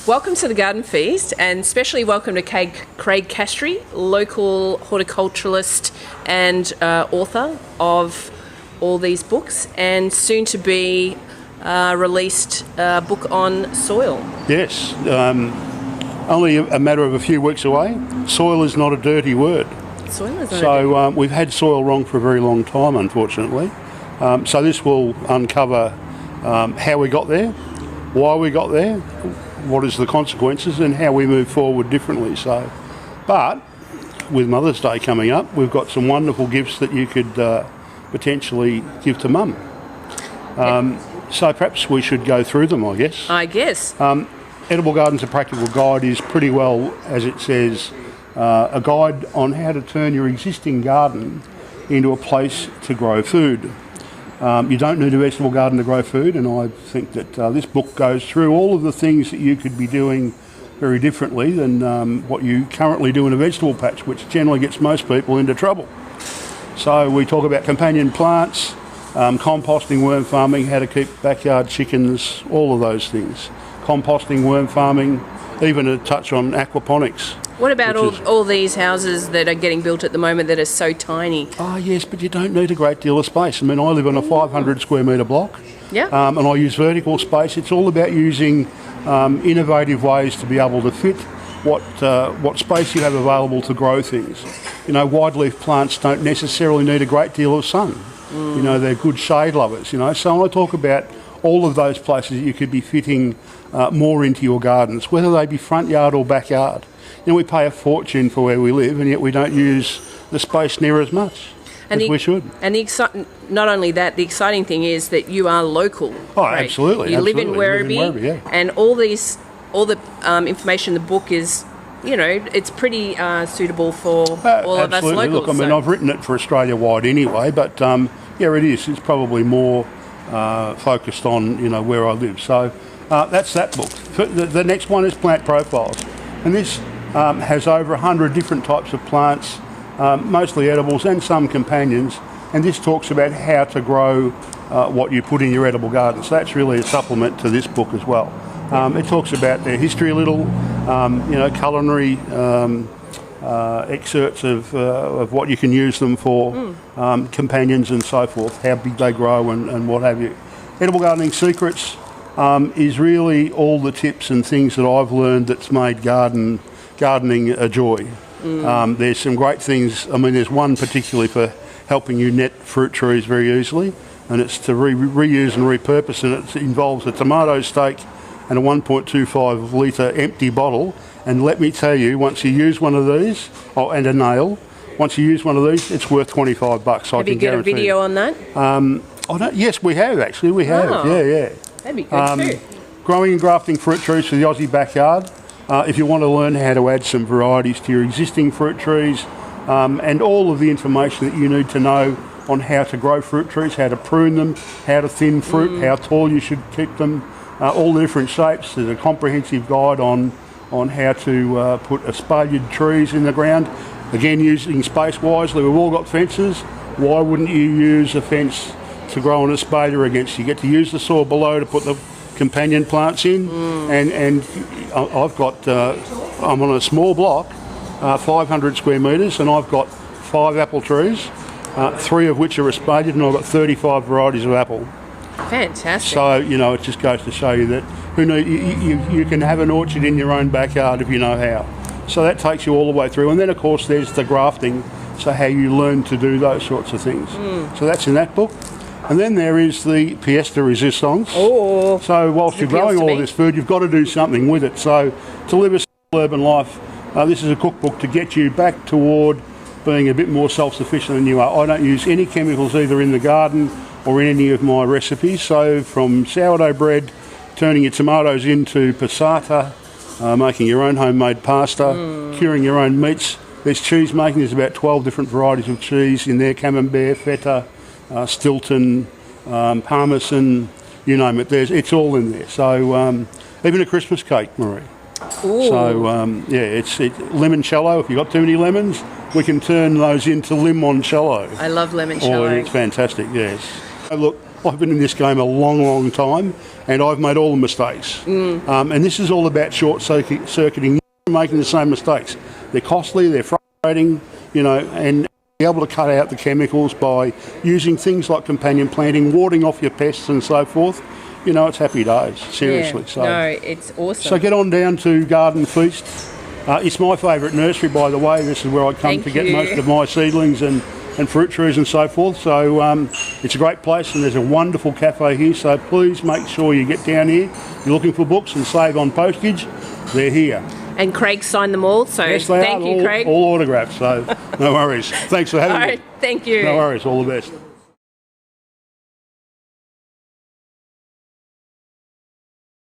Welcome to the Garden Feast, and especially welcome to Craig Castree, local horticulturalist and author of all these books, and soon to be released book on soil. Yes, only a matter of a few weeks away. Soil is not a dirty word. Soil is not So we've had soil wrong for a very long time, unfortunately. So this will uncover how we got there, why we got there, what is the consequences, and how we move forward differently. So, but with Mother's Day coming up, we've got some wonderful gifts that you could potentially give to Mum. So perhaps we should go through them, I guess. I guess. Edible Gardens, a Practical Guide is pretty well, as it says, a guide on how to turn your existing garden into a place to grow food. You don't need a vegetable garden to grow food, and I think that this book goes through all of the things that you could be doing very differently than what you currently do in a vegetable patch, which generally gets most people into trouble. So we talk about companion plants, composting, worm farming, how to keep backyard chickens, all of those things. Composting, worm farming, even a touch on aquaponics. What about all these houses that are getting built at the moment that are so tiny? Oh yes, but you don't need a great deal of space. I mean, I live on a 500 square metre block, and I use vertical space. It's all about using innovative ways to be able to fit what space you have available to grow things. You know, wide leaf plants don't necessarily need a great deal of sun. You know, they're good shade lovers, you know. So when I talk about all of those places that you could be fitting more into your gardens, whether they be front yard or backyard. You know, we pay a fortune for where we live, and yet we don't use the space near as much as we should. And not only that, the exciting thing is that you are local. Oh, right? absolutely. You live in absolutely. Werribee, and all the information in the book is, you know, it's pretty suitable for all of us locals. Look, I mean, I've written it for Australia-wide anyway, but yeah, it is. It's probably more focused on, you know, where I live. So that's that book. The next one is Plant Profiles, and this has over 100 different types of plants, mostly edibles and some companions, and this talks about how to grow what you put in your edible garden. So that's really a supplement to this book as well. It talks about their history a little, you know, culinary excerpts of what you can use them for, companions and so forth, how big they grow and what have you. Edible Gardening Secrets is really all the tips and things that I've learned that's made gardening a joy. There's some great things. I mean, there's one particularly for helping you net fruit trees very easily, and it's to reuse and repurpose, and it involves a tomato stake and a 1.25 litre empty bottle. And let me tell you, once you use one of these, and a nail, once you use one of these, it's worth $25. Have you got a video on that? Yes, we have actually. We have. Oh, Yeah. That'd be good too. Growing and grafting fruit trees for the Aussie backyard. If you want to learn how to add some varieties to your existing fruit trees, and all of the information that you need to know on how to grow fruit trees, how to prune them, how to thin fruit, how tall you should keep them, all the different shapes. There's a comprehensive guide on how to put espaliered trees in the ground. Again, using space wisely. We've all got fences. Why wouldn't you use a fence to grow an espalier against? You get to use the soil below to put the companion plants in, and I've got, I'm on a small block, 500 square metres, and I've got 5 apple trees, 3 of which are espaliered, and I've got 35 varieties of apple. Fantastic. So, you know, it just goes to show you that you can have an orchard in your own backyard if you know how. So that takes you all the way through. And then, of course, there's the grafting, so how you learn to do those sorts of things. So that's in that book. And then there is the Piesta Resistance. Oh, so whilst you're growing all this food, you've got to do something with it. So to live a simple urban life, this is a cookbook to get you back toward being a bit more self-sufficient than you are. I don't use any chemicals either in the garden or in any of my recipes. So from sourdough bread, turning your tomatoes into passata, making your own homemade pasta, curing your own meats. There's cheese making. There's about 12 different varieties of cheese in there: Camembert, Feta, Stilton, Parmesan, you name it. It's all in there. So even a Christmas cake, Marie. Ooh. So yeah, it's limoncello. If you've got too many lemons, we can turn those into limoncello. I love limoncello. Oh, it's fantastic. Yes. So look, I've been in this game a long, long time, and I've made all the mistakes. And this is all about short-circuiting, making the same mistakes. They're costly, they're frustrating, you know, and be able to cut out the chemicals by using things like companion planting, warding off your pests and so forth. You know, it's happy days, seriously. Yeah. No, it's awesome. So get on down to Garden Feast. It's my favourite nursery, by the way. This is where I come to get most of my seedlings and fruit trees and so forth. So it's a great place, and there's a wonderful cafe here. So please make sure you get down here. If you're looking for books and save on postage, they're here. And Craig signed them all, so yes, they thank are. you, Craig. All autographs, so no worries. Thanks for having me. Thank you. No worries, all the best.